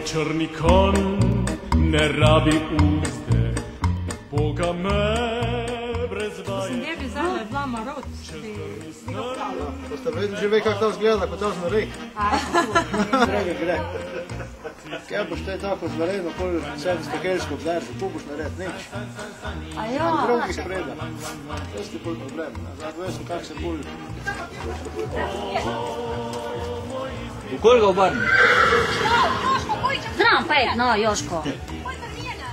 črni konj ne rabi uzde, Boga me brez vaje. Ne bi zdaj bila marot. Pa ste vedno že ve, kako to izgleda, ko to zmeri? Gre. Kaj boš te tako zmereno, pol sebi stekelsko vzdržil, tu boš nared nič. A ja. Drugi spreda. To je pol problem. Zdaj sem kak se pol... V koliko ga obrni? Zram pet, no, Joško.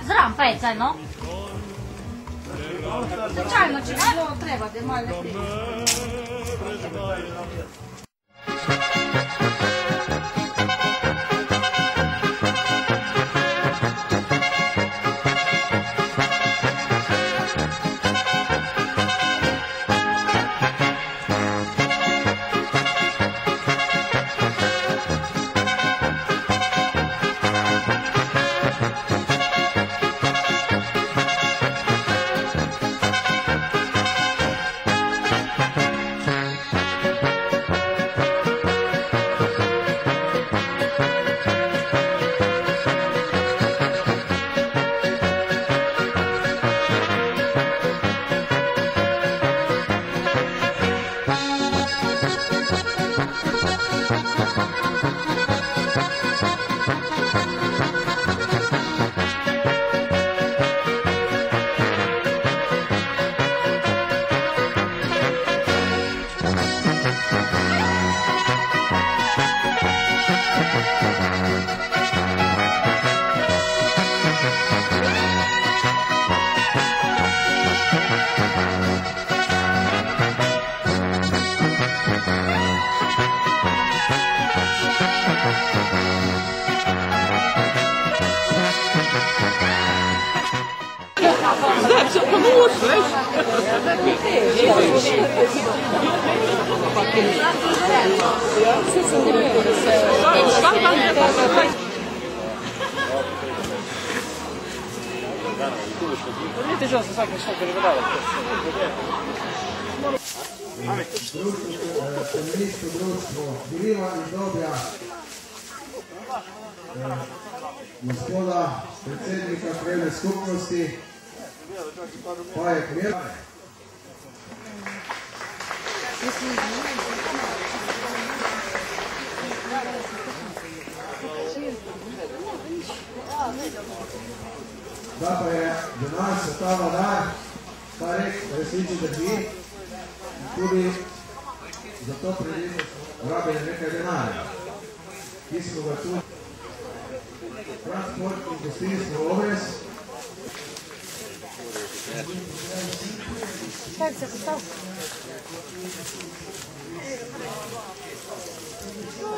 Zram pet, saj, no. Slučajno, če bilo treba, da je malo lepi. Feministko društvo Biriva iz Dobrja, gospoda predsednika krajevne skupnosti Pajek Mirane. Da pa je denar svetovna dar, Pajek resnici drži, tudi za to prireditev rabili nekaj denarja, ki smo ga tu transport in gostinstvo Oves. Kaj se postav?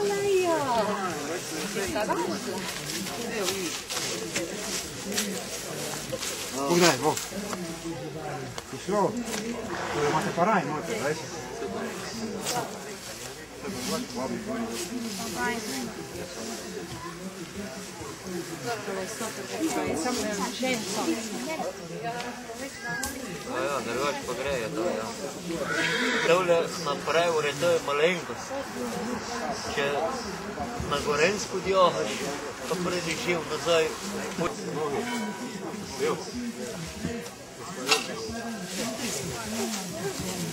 Oleja! Pogledaj, Bog. Prišlo, imate pa raj, imate, veš? Ja, drugač pa greje to, ja. Tole naprej ureduje malenkost. Če na Gorensko djohaš, pa predi živ nazaj.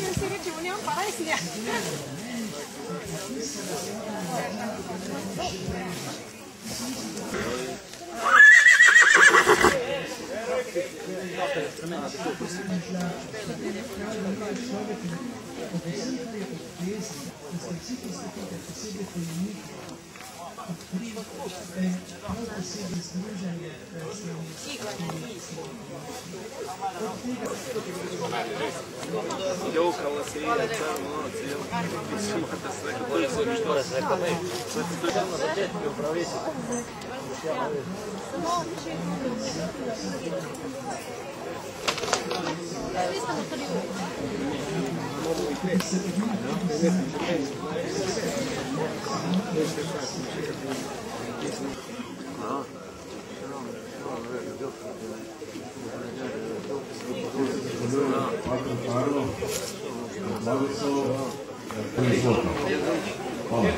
Ja si rečemo, njom pa res nje. Jokala se je, bolje se bi što razrekla me. Sve ti to na začetku upraviti. Hvala.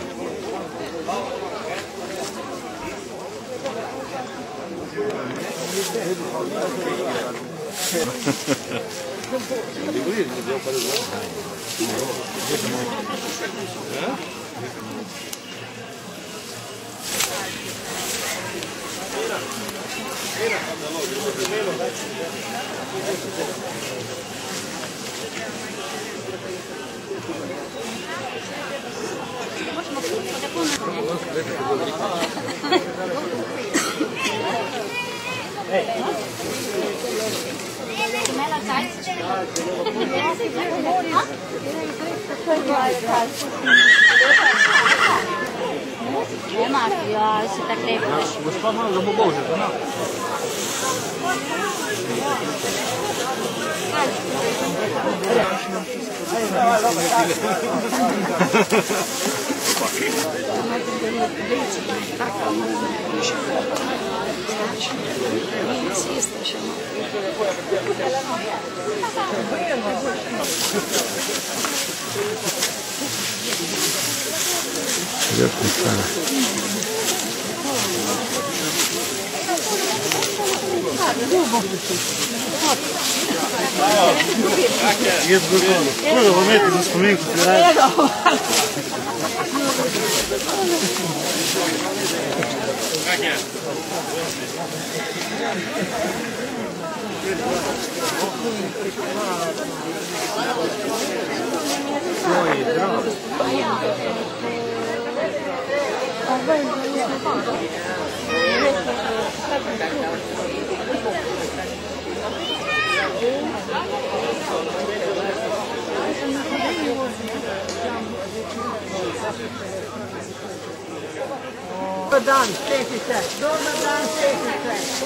Ja, si tak lepo. Gospa malo za Bogov že, zna. Jaz gotovo. Prvo imeti za spomenku kraj. Dobar dan, Stefice. Dobar dan, Stefice.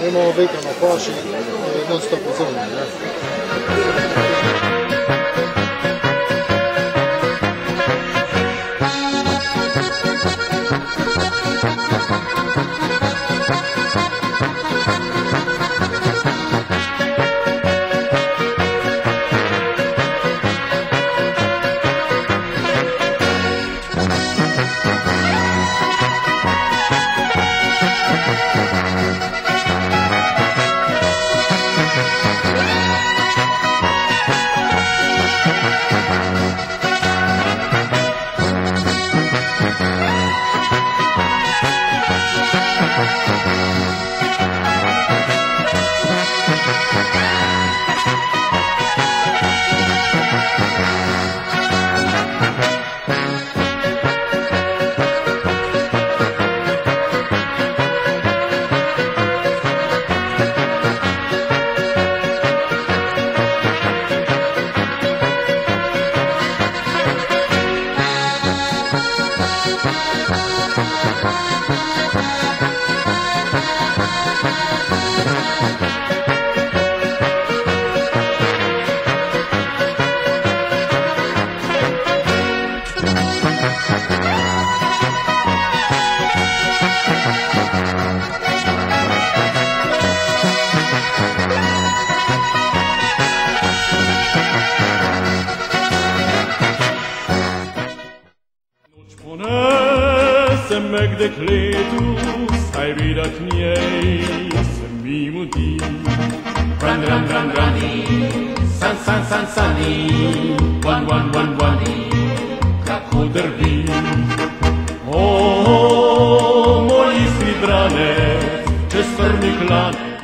Imamo biti na Porsche non stop u zoni, ne? meg decletus, ai vida k niej se mimo di. Run, run, run, runny, san, san, san, sunny, one, one, one, one, kakoderbi. O, moi istri brane, ce stormi klane,